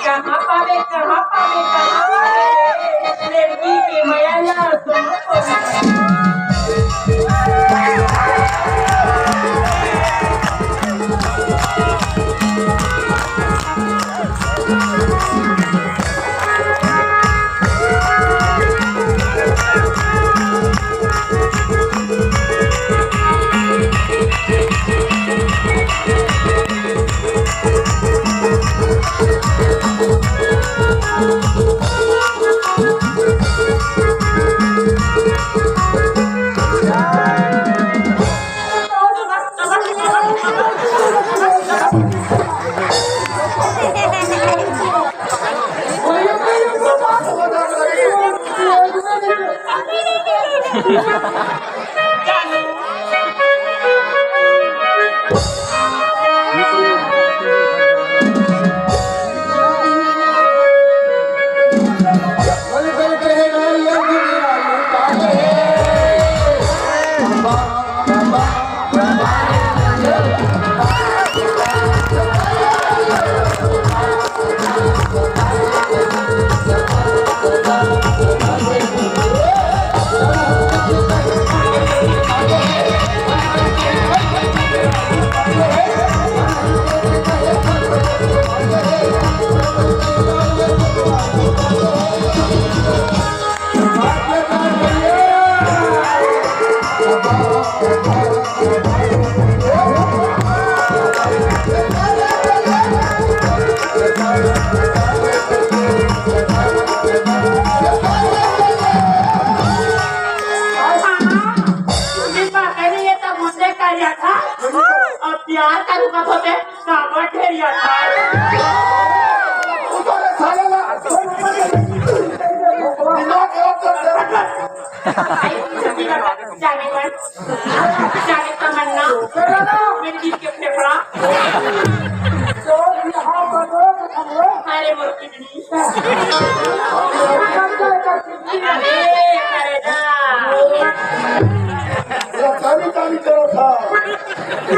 कहाँ पावे कहाँ पावे कहाँ पावे लड़की के मयाला तुम जाने तमन्ना मेरे दिल के फेफड़ा अरे मुर्गी ताली ताली करो था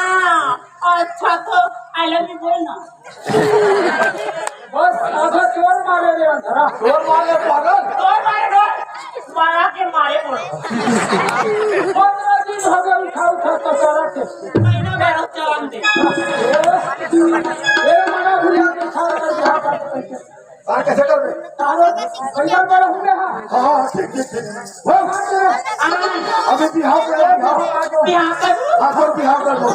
अच्छा तो आई लव यू बोलना बस आधा चोर मारे रे अंधरा चोर मारे पागल मारा के मारे बोल 15 दिन हो गए उठा तो सारा के महीना भर चलान दे ये मना भुलिया के सारा कर दिया कर सारा कैसे कर दे तारो भैया बड़ा हुए हां ठीक वो अबे बिहार कर बिहार कर हां कर बिहार कर लो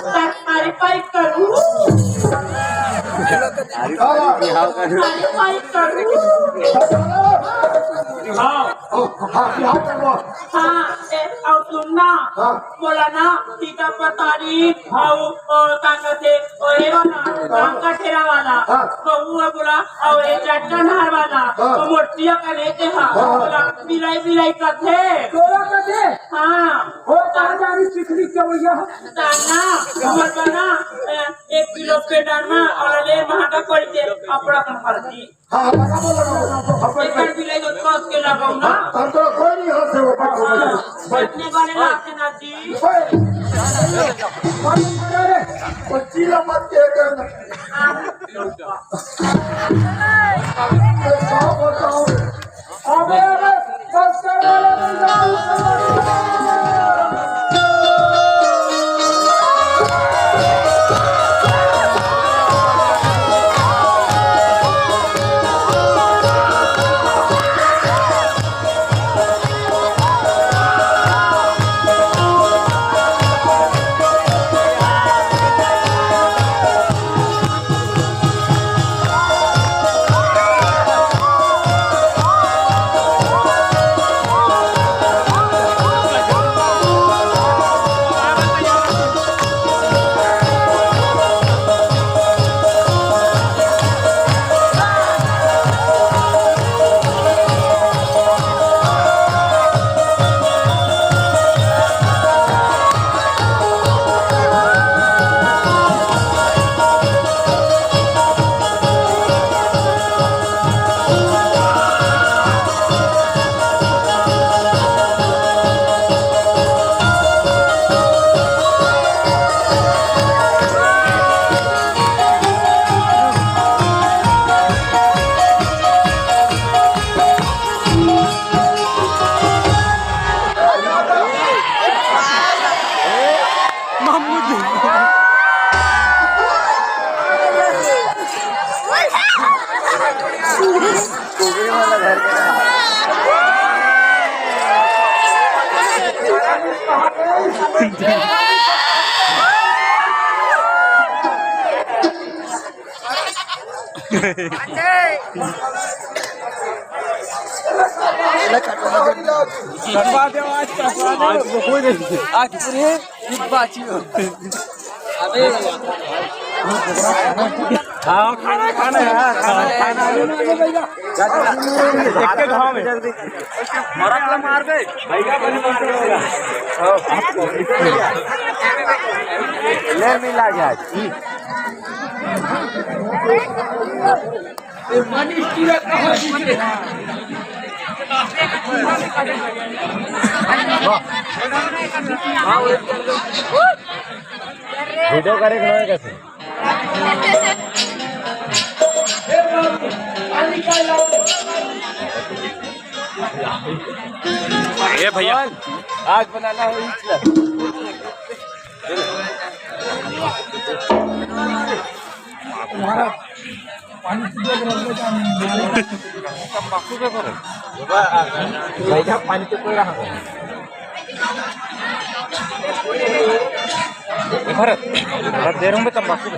अरे पाइप करूं बिहार कर हाँ बिहार कर लो हाँ और सुनना बोला ना सीता पतारी और कांगते और ये वाला कांगा ठेरा वाला वो बोला और ये चट्टानहार वाला वो मोटिया का लेते हैं बोला बिलाई बिलाई करते तोरा कदे हाँ हो ताजारी चिकनी के भैया दाना हमर बना 1 किलो पे दाना और ले महंगा पड़ते अपना कर पड़ती हाँ लगा बोलो एक बिलाई तो कस के लगाऊं ना हम तो कोई नहीं हो से वो बैठने वाले लाते ना जी वो चीला मत के करना बताओ अबे बस कर वाला चालीस कहाँ गई? कटवा दे आज कटवा दे कोई नहीं आज पूरी एक बाची हो अबे हाँ खाना खाना यार खाना देख के खाओ जल्दी मरत मार दे भैया बनी ले मिला गया मनीष तिलक कहाँ जीते? वीडियो करे कैसे ये भैया आज बनाना है तंबाकू पे भैया पानी तो कोई रहा भरत भरत दे रहा हूँ मैं तंबाकू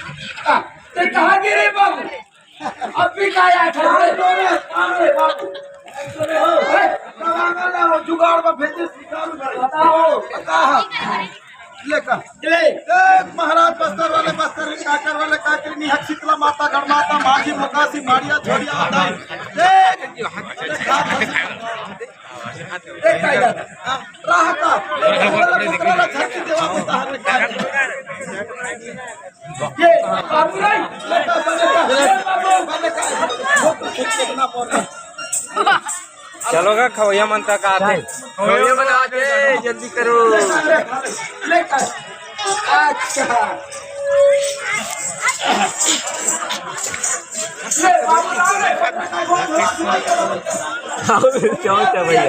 कहाँ गिरे बाबू? अब भी क्या बाबू? जुगाड़ में भेजे महाराज बस्तर वाले बस्तर काकर वाले काकर निहक शीतला माता गढ़ माता माझी मुकासी माड़िया छोड़िया चलो का खवैया मनता का आते खवैया बना दे जल्दी करो अच्छा भैया